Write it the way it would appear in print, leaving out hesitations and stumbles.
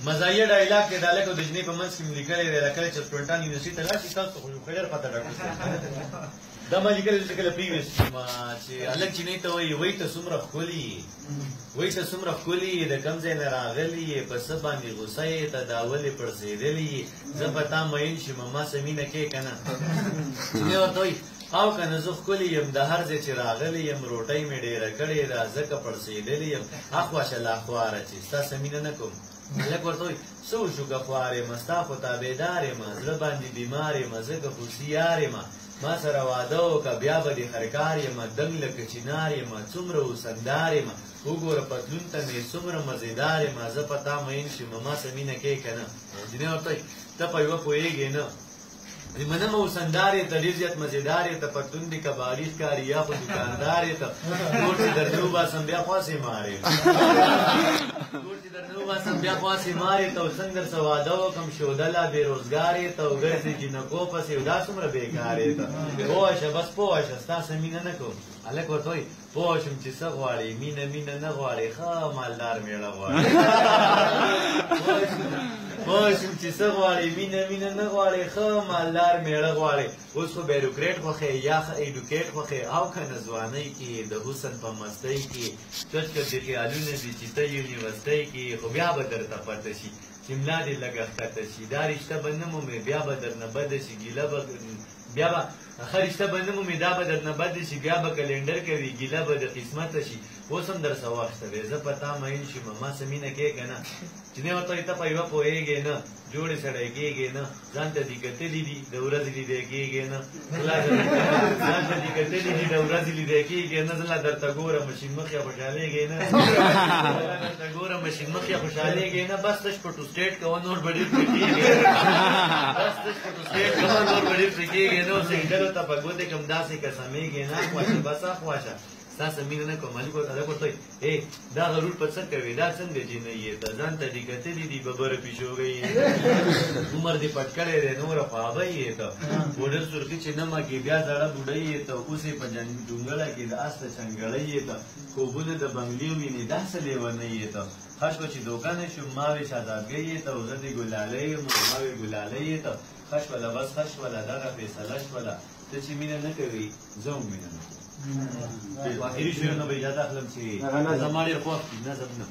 مزایه ډایلاګ کې د هلک او د جنۍ په منځ کې مې لیکلی دی لکه چې سټوډنټان یونیورسټي ته لاړ شي تاسو خو ډېر پته ډاکټر صاحب دا ما لیکلی چې کله پریویس چې هلک جنۍ ته وایي وایي ته څومره ښکلي یې وایي ته څومره ښکلي یې د کوم ځای نه راغلي یې په څه باندې غوسه یې ته دا ولې پړسېدلي یې زه په تا مین شم ما څه مینه کې که نه جنۍ ورته وایي او که نه زه ښکلي یم د هر ځای چې راغلی یم روټۍ مې ډېره کړې ده ځکه پړسېدلې یم اخواشه لا خواره چې ستا څه مینه نه کوم هلک ورته وایي څه وشو که خوار یم ستا خو تابعدار یم زړه باندې بیمار یم ځکه هوښیار یم ما سره واده وکړه بیا به دې خرکار یم دنګ لکه چنار یم څومره اوسندار یم وګوره پتلون ته مې څومره مزېدار یم زه په تا مین شم ما څه مینه کې که نه جنۍ ورته وایي ته په یوه پوهېږې نه منم اوسندار یې ته ډېر زیات مزېدار یې ته پتلون دې کبالي ښکاري یا خو دوکاندار یې ته کور چې درنه وباسم بیا خواسې مارې کور چې درنه وباسم بیا خواسې مارې ته او څنګه درسه واده وکړم شودله بېروزګار یې ته او ګرځې جنکو پسې او دا څومره بېکار یې ته پوه شه بس پوه شه ستا څه مینه نه کوم هلک ورته وایي پوه شم چې څه غواړې مینه مینه نه غواړې ښه مالدار میړه غواړې پوه شم چې څه غواړې مینه مینه نه غواړې ښه مالدار میړه غواړې اوس خو بیروکریټ خوښې یا ښه ایډوکیټ خوښې او که نه ځوانۍ کې د حسن په مستۍ کې چشکه دې خیالونه دي چې ته یونیورسټۍ کې خو بیا به درته پته شي چې ملا دې لږه ښکته شي دا رشته به نه مومې بیا به درنه بده شي ګیله به بیا به ښه رشته به نه مومې دا به درنه بده شي بیا به کلنډر کوي ګیله به د قسمته شي اوس هم در څه وخته دی زه په تا مین شم ما څه مینه کې که نه جنۍ ورته وایي ته په یوه پوهېږې نه جوړې سړی کېږې نه ځان ته دې کتلي دي د ورځې لیدی کېږې نه ځان ته دې کتلي دي د ورځې لیدی کېږې نه زه لا درته ګورم مشین مخې خوشحالېږې نه درته ګورم مشین مخې خوشحالېږې نه بس تش پټو سټیټ کوه نور به ډېر پرې کېږې بس تش پټو سټیټ کوه نور به ډېر پرې کېږې نه اوس انډرو ته په ګوتې کوم داسې قسمېږې نه اخواشه بس اخواشه ستا څه مینه نه کوم هلک ورته وایي ای دا غرور په څه کوې دا څنګه جنۍ یې ته ځان ته دې کتلي دي ببره پیشوګۍ یې عمر دې پټ کړی دی نوره خوابۍ یې ته بوډر سرخي چې نه مکې بیا زړه بوډۍ یې ته اوس یې په ډونګړه کې د اس ته چنګړۍ یې ته خوبونه د بنګلې وینې دا څه لیونۍ یې ته ښه شوه چې دوکه نه شوم ما وې شهزادګۍ یې ته او زه دې ګلالۍ یم ما وې ګلالۍ یې ته ښه شوله بس ښه شوله دغه فیصله شوله ته چې مینه نه کوې زه هم مینه نه کوم آخري شعرونه به اجازه اخلم چې زما ډېر خوښ دي نظم نه